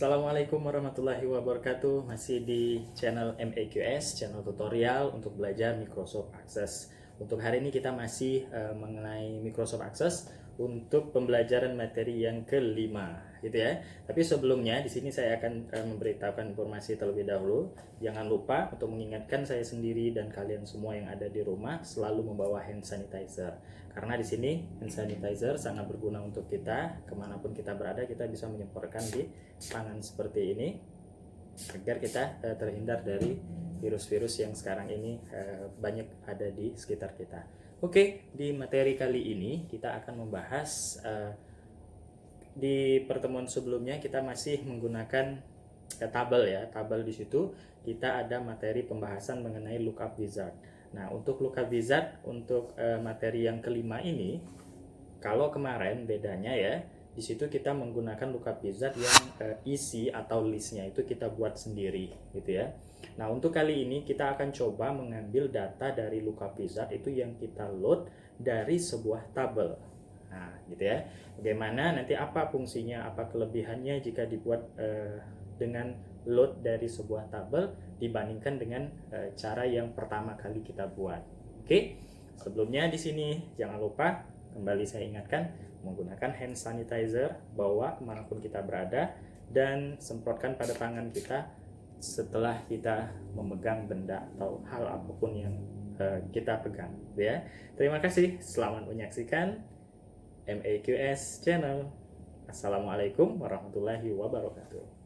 Assalamualaikum warahmatullahi wabarakatuh. Masih di channel MAQS, channel tutorial untuk belajar Microsoft Access. Untuk hari ini kita masih mengenai Microsoft Access untuk pembelajaran materi yang kelima, gitu ya. Tapi sebelumnya di sini saya akan memberitahukan informasi terlebih dahulu. Jangan lupa untuk mengingatkan saya sendiri dan kalian semua yang ada di rumah selalu membawa hand sanitizer. Karena di sini hand sanitizer sangat berguna untuk kita, kemanapun kita berada kita bisa menyemprotkan di tangan seperti ini agar kita terhindar dari virus-virus yang sekarang ini banyak ada di sekitar kita. Oke, di materi kali ini kita akan membahas di pertemuan sebelumnya kita masih menggunakan tabel ya. Tabel di situ kita ada materi pembahasan mengenai lookup wizard. Nah, untuk lookup wizard untuk materi yang kelima ini, kalau kemarin bedanya ya, di situ kita menggunakan lookup wizard yang isi atau listnya itu kita buat sendiri gitu ya. Nah, untuk kali ini kita akan coba mengambil data dari lookup wizard itu yang kita load dari sebuah tabel. Nah, gitu ya. Bagaimana nanti apa fungsinya, apa kelebihannya jika dibuat dengan load dari sebuah tabel dibandingkan dengan cara yang pertama kali kita buat. Oke. Sebelumnya di sini jangan lupa kembali saya ingatkan menggunakan hand sanitizer, bawa kemanapun kita berada dan semprotkan pada tangan kita setelah kita memegang benda atau hal apapun yang kita pegang ya. Terima kasih, selamat menyaksikan MAQS channel. Assalamualaikum warahmatullahi wabarakatuh.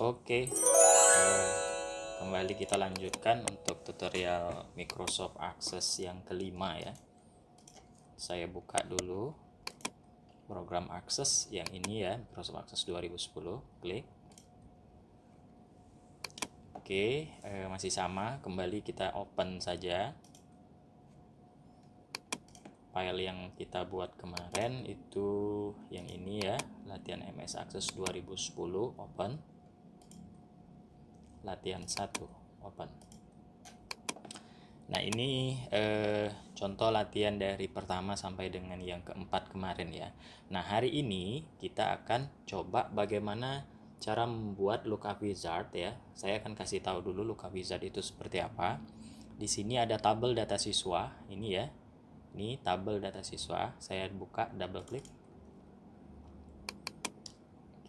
Oke, kembali kita lanjutkan untuk tutorial Microsoft Access yang kelima ya. Saya buka dulu program Access yang ini ya, Microsoft Access 2010, klik. Oke, masih sama, kembali kita open saja. File yang kita buat kemarin itu yang ini ya, latihan MS Access 2010, open. Latihan 1 open. Nah, ini contoh latihan dari pertama sampai dengan yang keempat kemarin ya. Nah, hari ini kita akan coba bagaimana cara membuat lookup wizard ya. Saya akan kasih tahu dulu lookup wizard itu seperti apa. Di sini ada tabel data siswa, ini ya. Ini tabel data siswa. Saya buka, double klik.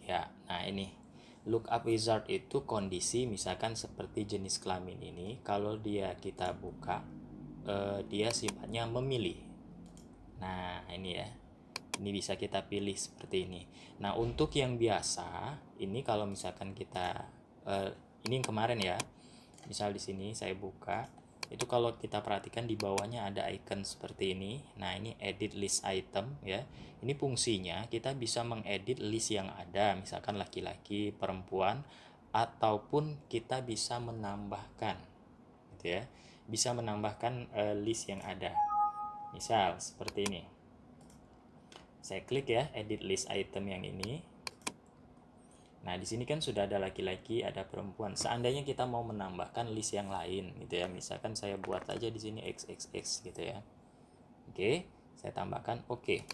Ya, nah ini lookup wizard itu kondisi misalkan seperti jenis kelamin ini, kalau kita buka dia sifatnya memilih. Nah, ini ya. Ini bisa kita pilih seperti ini. Nah, untuk yang biasa, ini kalau misalkan kita ini yang kemarin ya. Misal di sini saya buka, itu kalau kita perhatikan di bawahnya ada icon seperti ini. Nah, ini edit list item ya. Ini fungsinya kita bisa mengedit list yang ada, misalkan laki-laki, perempuan, ataupun kita bisa menambahkan gitu ya. Bisa menambahkan list yang ada. Misal seperti ini. Saya klik ya edit list item yang ini. Nah, di sini kan sudah ada laki-laki, ada perempuan. Seandainya kita mau menambahkan list yang lain gitu ya. Misalkan saya buat aja di sini XXX gitu ya. Oke, saya tambahkan oke.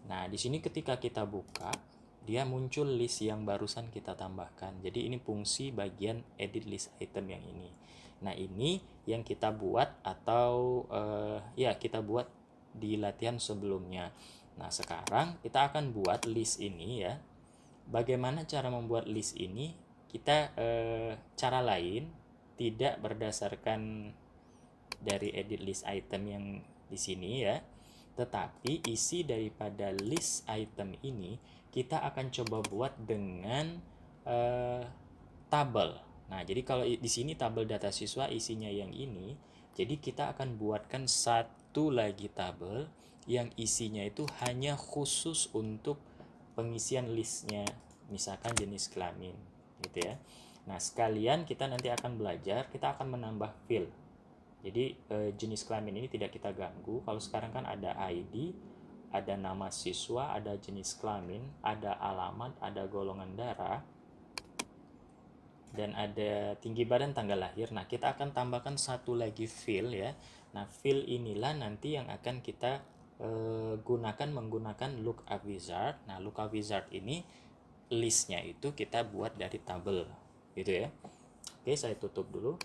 Nah, di sini ketika kita buka, dia muncul list yang barusan kita tambahkan. Jadi ini fungsi bagian edit list item yang ini. Nah, ini yang kita buat atau ya kita buat di latihan sebelumnya. Nah, sekarang kita akan buat list ini ya. Bagaimana cara membuat list ini? Kita cara lain, tidak berdasarkan dari edit list item yang di sini ya, tetapi isi daripada list item ini kita akan coba buat dengan tabel. Nah, jadi kalau di sini tabel data siswa isinya yang ini, jadi kita akan buatkan satu lagi tabel yang isinya itu hanya khusus untuk pengisian listnya, misalkan jenis kelamin gitu ya. Nah, sekalian kita nanti akan belajar, kita akan menambah field. Jadi jenis kelamin ini tidak kita ganggu. Kalau sekarang kan ada ID, ada nama siswa, ada jenis kelamin, ada alamat, ada golongan darah. dan ada tinggi badan, tanggal lahir. Nah, kita akan tambahkan satu lagi field ya. Nah, field inilah nanti yang akan kita gunakan menggunakan lookup wizard. Nah, lookup wizard ini listnya itu kita buat dari tabel gitu ya. Oke, saya tutup dulu.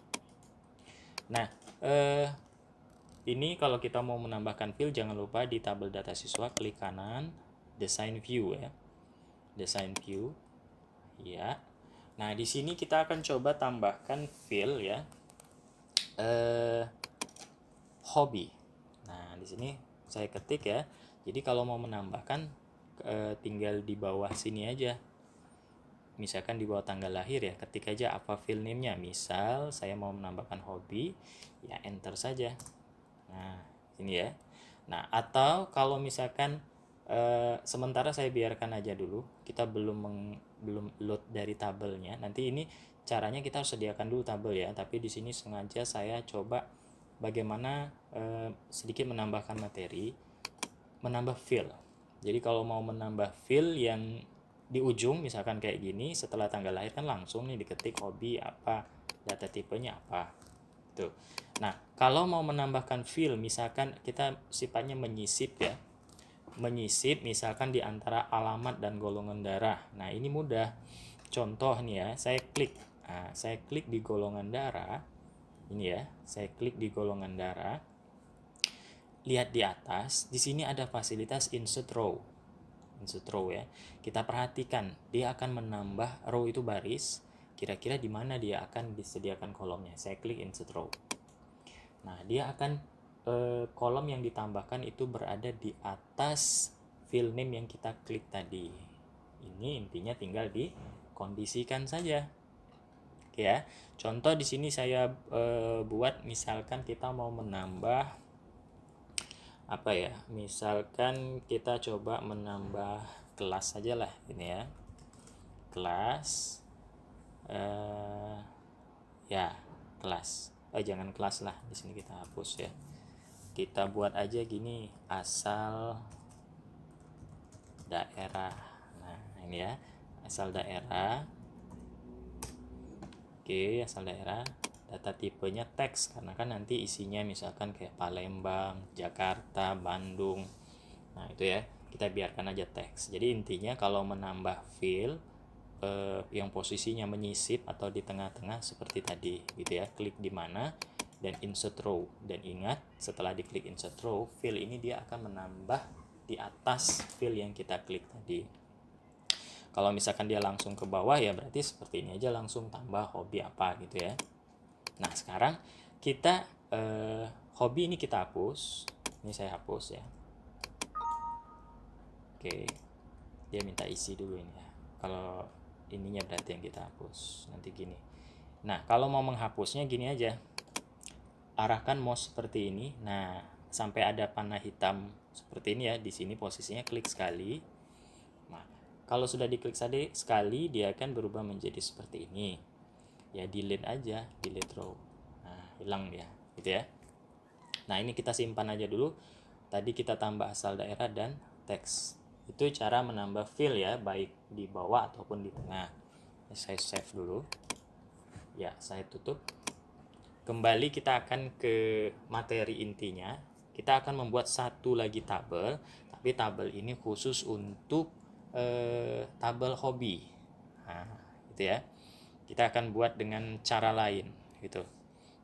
Nah, ini kalau kita mau menambahkan field, jangan lupa di tabel data siswa klik kanan design view ya. Design view. Ya. Nah, di sini kita akan coba tambahkan field ya. Hobi. Nah, di sini saya ketik ya. Jadi kalau mau menambahkan tinggal di bawah sini aja. Misalkan di bawah tanggal lahir ya, ketik aja apa field name-nya. Misal saya mau menambahkan hobi, ya enter saja. Nah, ini ya. Nah, atau kalau misalkan sementara saya biarkan aja dulu, kita belum load dari tabelnya. Nanti ini caranya kita harus sediakan dulu tabel ya, tapi di sini sengaja saya coba bagaimana sedikit menambahkan materi, menambah field. Jadi kalau mau menambah field yang di ujung misalkan kayak gini, setelah tanggal lahir kan langsung nih diketik hobi apa, data tipenya apa. Tuh. Nah, kalau mau menambahkan field, misalkan kita sifatnya menyisip ya. Menyisip misalkan di antara alamat dan golongan darah. Nah, ini mudah. Contoh nih ya, saya klik. Nah, saya klik di golongan darah. Ini ya, saya klik di golongan darah. Lihat di atas, di sini ada fasilitas insert row. Insert row ya. Kita perhatikan, dia akan menambah row itu baris. Kira-kira di mana dia akan disediakan kolomnya. Saya klik insert row. Nah, dia akan kolom yang ditambahkan itu berada di atas field name yang kita klik tadi. Ini intinya tinggal dikondisikan saja. Oke ya. Contoh di sini saya buat misalkan kita mau menambah apa ya? Misalkan kita coba menambah kelas saja lah ini ya. Kelas ya, kelas. Jangan kelas lah, di sini kita hapus ya. Kita buat aja gini, asal daerah. Nah, ini ya, asal daerah. Oke, asal daerah. Data tipenya teks, karena kan nanti isinya misalkan kayak Palembang, Jakarta, Bandung. Nah, itu ya, kita biarkan aja teks. Jadi intinya kalau menambah field yang posisinya menyisip atau di tengah-tengah seperti tadi gitu ya, klik di mana dan insert row, dan ingat setelah diklik insert row, field ini dia akan menambah di atas field yang kita klik tadi. Kalau misalkan dia langsung ke bawah ya berarti seperti ini aja, langsung tambah hobi apa gitu ya. Nah, sekarang kita hobi ini kita hapus. Ini saya hapus ya. Oke, dia minta isi dulu ini ya. Kalau ininya berarti yang kita hapus nanti gini. Nah, kalau mau menghapusnya gini aja, arahkan mouse seperti ini. Nah, sampai ada panah hitam seperti ini ya, di sini posisinya klik sekali. Nah, kalau sudah diklik sekali, dia akan berubah menjadi seperti ini ya. Delete aja, delete row. Nah, hilang dia gitu ya. Nah, ini kita simpan aja dulu. Tadi kita tambah asal daerah dan teks. Itu cara menambah field ya, baik di bawah ataupun di tengah. Saya save dulu ya, saya tutup. Kembali kita akan ke materi intinya. Kita akan membuat satu lagi tabel, tapi tabel ini khusus untuk tabel hobi. Nah, gitu ya. Kita akan buat dengan cara lain gitu.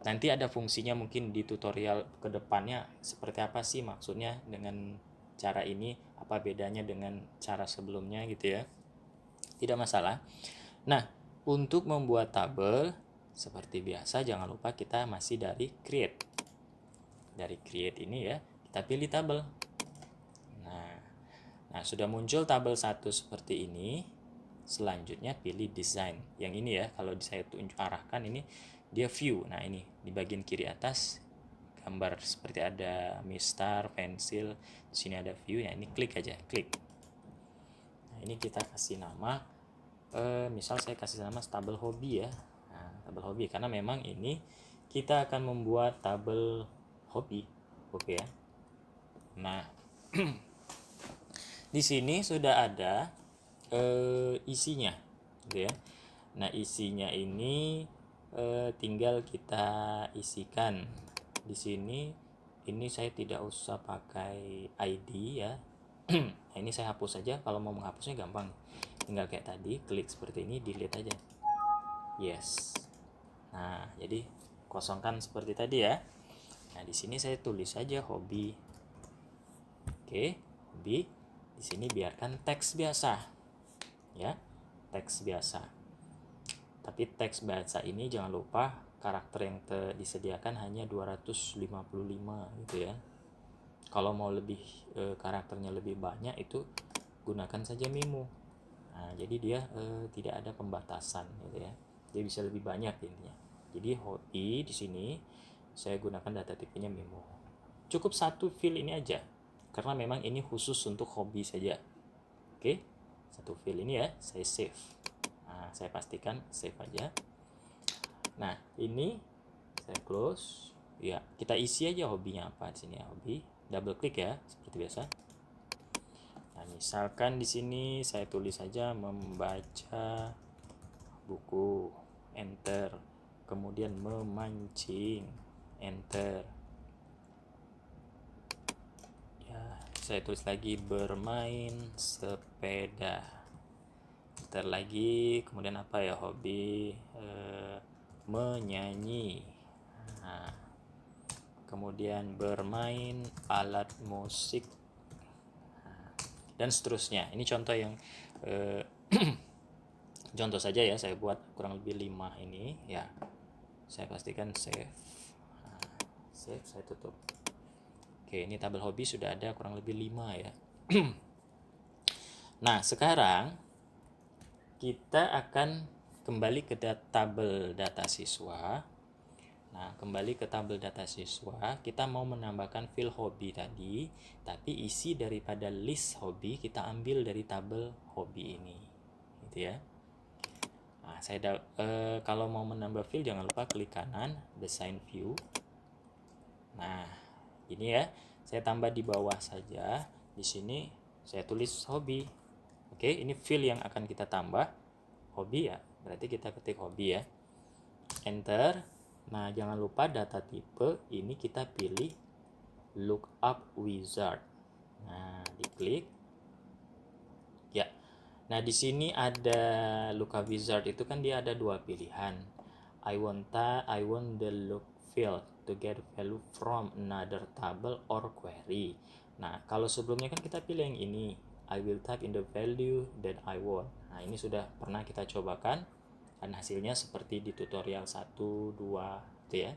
Nanti ada fungsinya mungkin di tutorial kedepannya seperti apa sih maksudnya dengan cara ini, apa bedanya dengan cara sebelumnya gitu ya. Tidak masalah. Nah, untuk membuat tabel seperti biasa jangan lupa kita masih dari create. Dari create ini ya, kita pilih tabel. Nah, sudah muncul tabel 1 seperti ini. Selanjutnya pilih design. Yang ini ya, kalau saya tunjuk arahkan ini dia view. Nah, ini di bagian kiri atas gambar seperti ada mistar, pensil. Di sini ada view ya, ini klik aja, klik. Nah, ini kita kasih nama misal saya kasih nama tabel hobi ya. Nah, tabel hobi karena memang ini kita akan membuat tabel hobi. Oke ya. Nah, di sini sudah ada isinya gitu ya. Nah, isinya ini tinggal kita isikan di sini. Ini saya tidak usah pakai ID ya. Nah, ini saya hapus saja. Kalau mau menghapusnya gampang, tinggal kayak tadi, klik seperti ini, delete aja. Yes. Nah, jadi kosongkan seperti tadi ya. Nah, di sini saya tulis saja hobi. Oke, hobi. Di sini biarkan teks biasa. Ya, teks biasa. Tapi teks biasa ini jangan lupa karakter yang disediakan hanya 255 gitu ya. Kalau mau lebih karakternya lebih banyak itu gunakan saja Mimo. Nah, jadi dia tidak ada pembatasan gitu ya. Dia bisa lebih banyak intinya. Jadi hobi di sini saya gunakan data tipenya Mimo. Cukup satu field ini aja. Karena memang ini khusus untuk hobi saja. Oke. Satu field ini ya, saya save. Nah, saya pastikan save aja. Nah, ini saya close. Ya, kita isi aja hobinya apa di sini ya, hobi. Double klik ya, seperti biasa. Nah, misalkan di sini saya tulis saja membaca buku, enter. Kemudian memancing, enter. Ya, saya tulis lagi bermain sepeda. Enter lagi. Kemudian apa ya, hobi menyanyi. Nah, kemudian bermain alat musik, dan seterusnya. Ini contoh yang contoh saja ya, saya buat kurang lebih 5 ini ya. Saya pastikan save. Nah, save, saya tutup. Oke, ini tabel hobi sudah ada kurang lebih 5 ya. Nah, sekarang kita akan kembali ke tabel data siswa. Nah, kembali ke tabel data siswa, kita mau menambahkan field hobi tadi, tapi isi daripada list hobi kita ambil dari tabel hobi ini, gitu ya. Nah, kalau mau menambah field jangan lupa klik kanan, design view. Nah, ini ya, saya tambah di bawah saja. Di sini saya tulis hobi. Oke, ini field yang akan kita tambah hobi ya. Berarti kita ketik hobi ya. Enter. Nah, jangan lupa data tipe ini kita pilih lookup wizard. Nah, diklik. Ya. Nah, di sini ada lookup wizard itu kan dia ada dua pilihan. I want the look field to get value from another table or query. Nah, kalau sebelumnya kan kita pilih yang ini. I will type in the value that I want. Nah, ini sudah pernah kita cobakan. Dan hasilnya seperti di tutorial 1, 2 itu ya,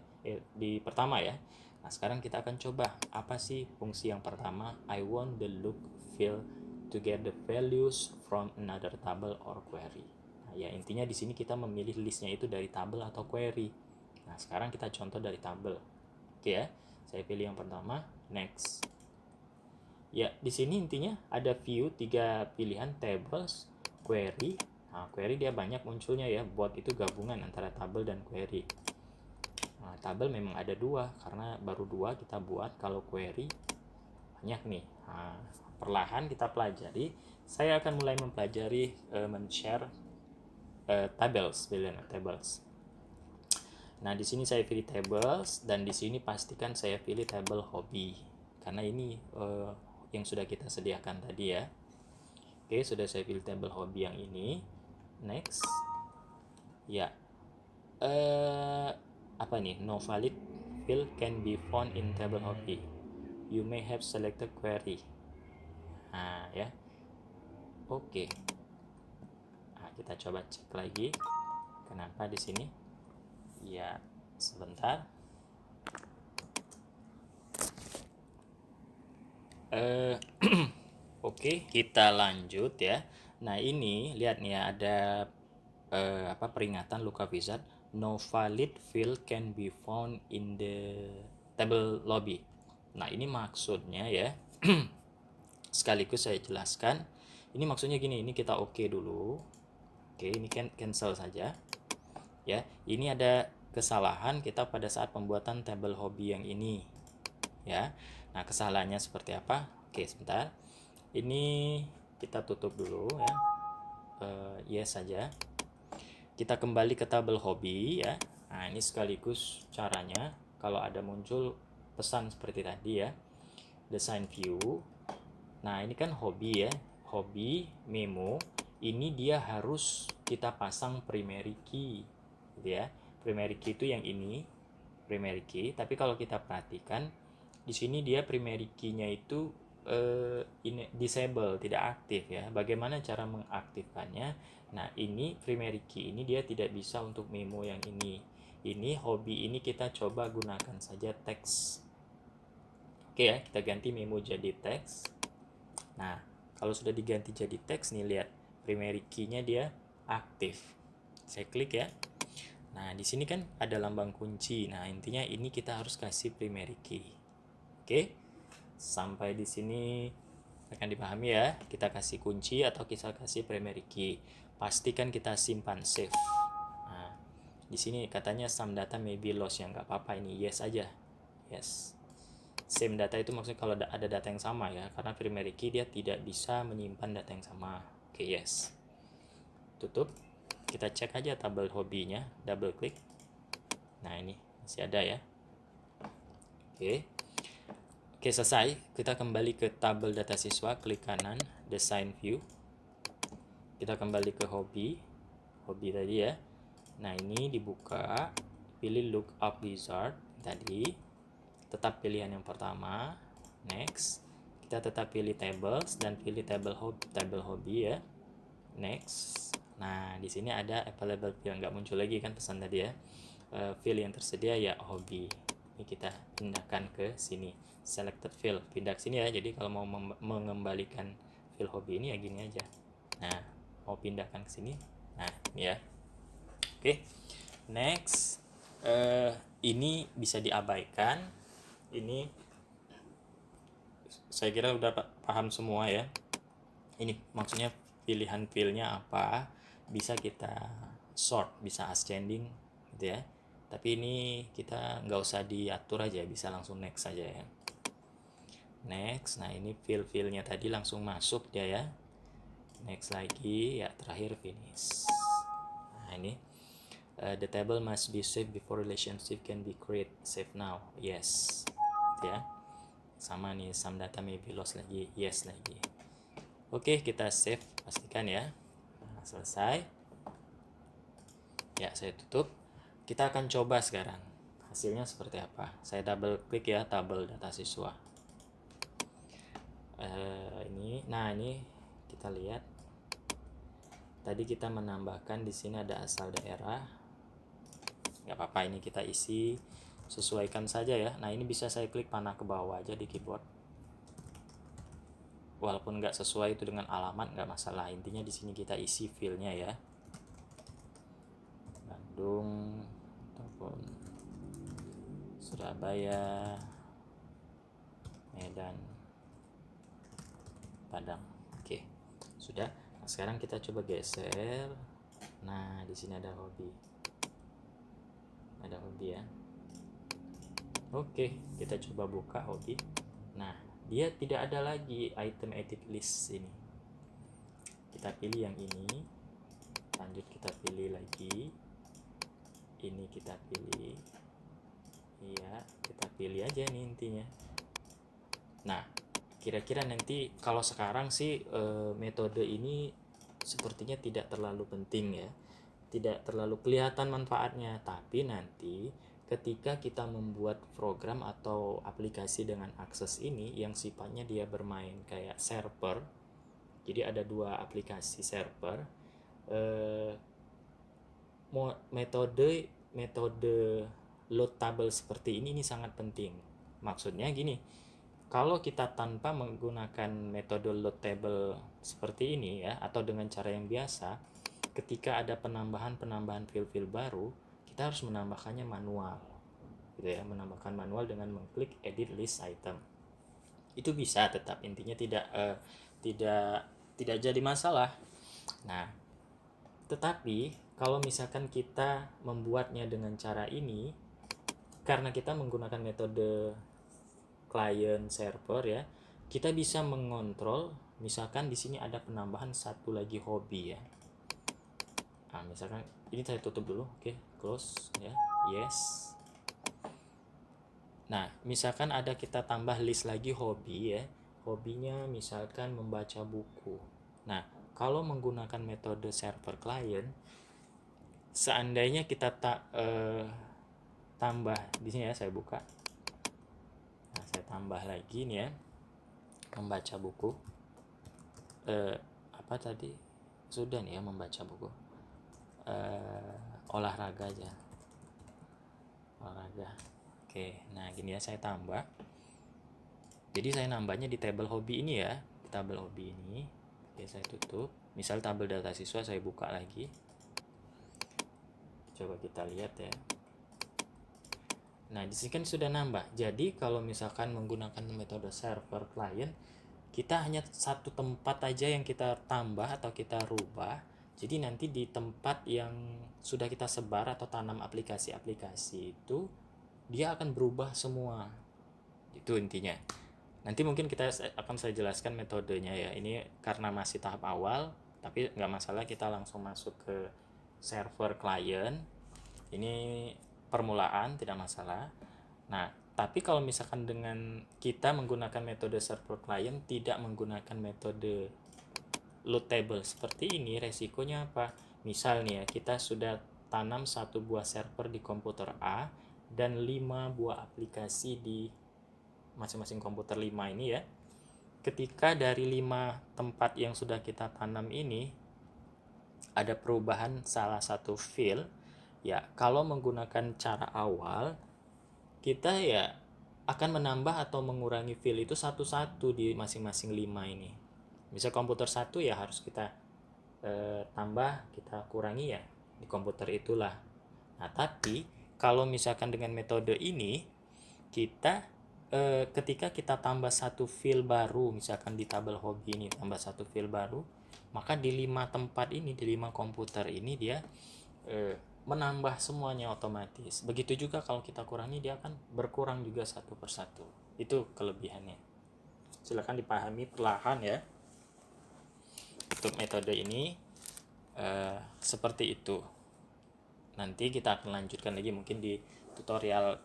di pertama ya. Nah, sekarang kita akan coba apa sih fungsi yang pertama, I want the look field to get the values from another table or query. Nah, ya intinya di sini kita memilih listnya itu dari tabel atau query. Nah, sekarang kita contoh dari tabel. Oke ya, saya pilih yang pertama, next. Ya, di sini intinya ada view 3 pilihan, tables, query. Nah, query dia banyak munculnya ya, buat itu gabungan antara tabel dan query. Nah, tabel memang ada 2 karena baru 2 kita buat. Kalau query banyak nih. Nah, perlahan kita pelajari. Saya akan mulai mempelajari men-share tables, tables. Nah, di sini saya pilih tables dan di sini pastikan saya pilih table hobi karena ini yang sudah kita sediakan tadi ya. Oke, sudah saya pilih table hobi yang ini. Next. Ya. Apa nih? No valid field can be found in table hobi. You may have selected query. Nah, ya. Oke. Nah, kita coba cek lagi. Kenapa di sini? Ya, sebentar. Oke, kita lanjut ya. Nah, ini lihat nih ya, ada peringatan lookup wizard, no valid field can be found in the table lobby. Nah, ini maksudnya ya. Sekaligus saya jelaskan. Ini maksudnya gini, ini kita oke dulu. Oke, ini kan cancel saja. Ya, ini ada kesalahan kita pada saat pembuatan table hobi yang ini. Ya. Nah, kesalahannya seperti apa? Oke, sebentar. Ini kita tutup dulu ya. Yes saja. kita kembali ke tabel hobi ya. Nah, ini sekaligus caranya kalau ada muncul pesan seperti tadi ya. Design view. Nah, ini kan hobi ya. Hobi, memo. Ini dia harus kita pasang primary key. Gitu ya. Primary key itu yang ini, primary key. Tapi kalau kita perhatikan di sini dia primary key-nya itu disable, tidak aktif ya. Bagaimana cara mengaktifkannya? Nah, ini primary key ini dia tidak bisa untuk memo yang ini. Ini hobi ini kita coba gunakan saja teks. Oke ya, kita ganti memo jadi teks. Nah, kalau sudah diganti jadi teks nih, lihat primary key-nya dia aktif. Saya klik ya. Nah, di sini kan ada lambang kunci. Nah, intinya ini kita harus kasih primary key. Oke. Sampai di sini akan dipahami ya. Kita kasih kunci atau kita kasih primary key. Pastikan kita simpan save. Nah, di sini katanya some data may be lost, ya nggak apa-apa, ini yes aja. Yes. Same data itu maksudnya kalau ada data yang sama ya, karena primary key dia tidak bisa menyimpan data yang sama. Oke, yes. Tutup. Kita cek aja tabel hobinya, double klik. Nah, ini masih ada ya. Oke. Oke, selesai. Kita kembali ke tabel data siswa, klik kanan, design view. Kita kembali ke hobi tadi ya. Nah, ini dibuka, pilih lookup wizard tadi. Tetap pilihan yang pertama, next. Kita tetap pilih tables dan pilih table hobi ya, next. Nah, di sini ada available field, nggak muncul lagi kan pesan tadi ya. Field yang tersedia ya hobi. Ini kita pindahkan ke sini, selected field, pindah ke sini ya. Jadi kalau mau mengembalikan field hobi ini ya gini aja. Nah, mau pindahkan ke sini, nah ini ya. Oke, next. Ini bisa diabaikan. Ini saya kira udah paham semua ya. Ini maksudnya pilihan fillnya apa, bisa kita sort, bisa ascending gitu ya. Tapi ini kita nggak usah diatur aja, bisa langsung next saja ya. Next. Nah, ini fillnya tadi langsung masuk dia ya. Next lagi ya, terakhir finish. Nah, ini the table must be saved before relationship can be created. Save now, yes ya. Sama nih, some data may be lost lagi, yes lagi. Oke, kita save, pastikan ya. Nah, selesai ya, saya tutup. Kita akan coba sekarang hasilnya seperti apa. Saya double klik ya tabel data siswa. Ini kita lihat tadi kita menambahkan di sini ada asal daerah, nggak apa-apa, ini kita isi sesuaikan saja ya. Nah, ini bisa saya klik panah ke bawah aja di keyboard, walaupun nggak sesuai itu dengan alamat nggak masalah. Intinya di sini kita isi fillnya ya, Bandung ataupun Surabaya, Medan, Padang. Oke, sudah. Nah, sekarang kita coba geser. Nah, di sini ada hobi ya. Oke, kita coba buka hobi. Nah, dia tidak ada lagi item edit list ini. Kita pilih yang ini, lanjut kita pilih lagi, ini kita pilih, iya kita pilih aja nih intinya. Nah, kira-kira nanti kalau sekarang sih metode ini sepertinya tidak terlalu penting ya, tidak terlalu kelihatan manfaatnya. Tapi nanti ketika kita membuat program atau aplikasi dengan akses ini yang sifatnya dia bermain kayak server, jadi ada dua aplikasi server, metode load table seperti ini sangat penting. Maksudnya gini, kalau kita tanpa menggunakan metode load table seperti ini ya, atau dengan cara yang biasa, ketika ada penambahan fill baru, kita harus menambahkannya manual gitu ya, menambahkan manual dengan mengklik edit list item. Itu bisa tetap, intinya tidak jadi masalah. Nah, tetapi kalau misalkan kita membuatnya dengan cara ini, karena kita menggunakan metode client server ya, kita bisa mengontrol. Misalkan di sini ada penambahan satu lagi hobi ya. Nah, misalkan ini saya tutup dulu. Oke, close ya. Yes. Nah, misalkan ada kita tambah list lagi hobi ya. Hobinya misalkan membaca buku. Nah, kalau menggunakan metode server client, seandainya kita tambah di sini ya, saya buka. Nah, saya tambah lagi nih ya, membaca buku. Apa tadi? Sudah nih ya, membaca buku. Olahraga aja. Olahraga. Oke, nah gini ya, saya tambah. Jadi saya nambahnya di tabel hobi ini ya, di tabel hobi ini. Oke, saya tutup. Misal tabel data siswa saya buka lagi. Coba kita lihat ya. Nah, di sini kan sudah nambah. Jadi kalau misalkan menggunakan metode server client, kita hanya satu tempat aja yang kita tambah atau kita rubah. Jadi nanti di tempat yang sudah kita sebar atau tanam aplikasi-aplikasi itu, dia akan berubah semua. Itu intinya. Nanti mungkin akan saya jelaskan metodenya ya. Ini karena masih tahap awal, tapi nggak masalah, kita langsung masuk ke server client. Ini permulaan, tidak masalah. Nah, tapi kalau misalkan dengan kita menggunakan metode server client, tidak menggunakan metode load table seperti ini, resikonya apa? Misal nih ya, kita sudah tanam satu buah server di komputer A dan 5 buah aplikasi di masing-masing komputer 5 ini ya. Ketika dari 5 tempat yang sudah kita tanam ini ada perubahan salah satu field, ya kalau menggunakan cara awal kita ya akan menambah atau mengurangi field itu satu-satu di masing-masing 5 ini. Misal komputer 1 ya harus kita tambah, kita kurangi ya di komputer itulah. Nah, tapi kalau misalkan dengan metode ini kita ketika kita tambah satu field baru, misalkan di tabel hobi ini tambah satu field baru, maka di 5 tempat ini, di 5 komputer ini dia menambah semuanya otomatis. Begitu juga kalau kita kurangi, dia akan berkurang juga satu persatu. Itu kelebihannya. Silakan dipahami perlahan ya. Untuk metode ini seperti itu. Nanti kita akan lanjutkan lagi mungkin di tutorial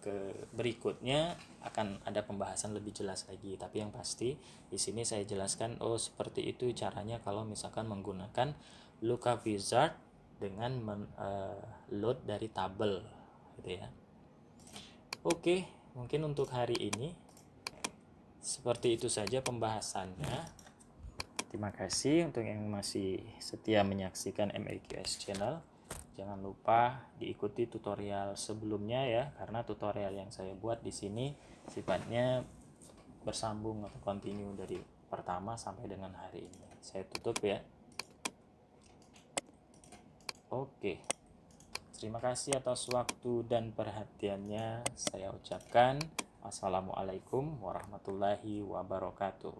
berikutnya, akan ada pembahasan lebih jelas lagi. Tapi yang pasti di sini saya jelaskan seperti itu caranya kalau misalkan menggunakan lookup wizard dengan load dari tabel gitu ya. Oke, mungkin untuk hari ini seperti itu saja pembahasannya. Terima kasih untuk yang masih setia menyaksikan MAQS channel. Jangan lupa diikuti tutorial sebelumnya ya, karena tutorial yang saya buat di sini sifatnya bersambung atau continue dari pertama sampai dengan hari ini. Saya tutup ya. Oke. Terima kasih atas waktu dan perhatiannya. Saya ucapkan Assalamualaikum warahmatullahi wabarakatuh.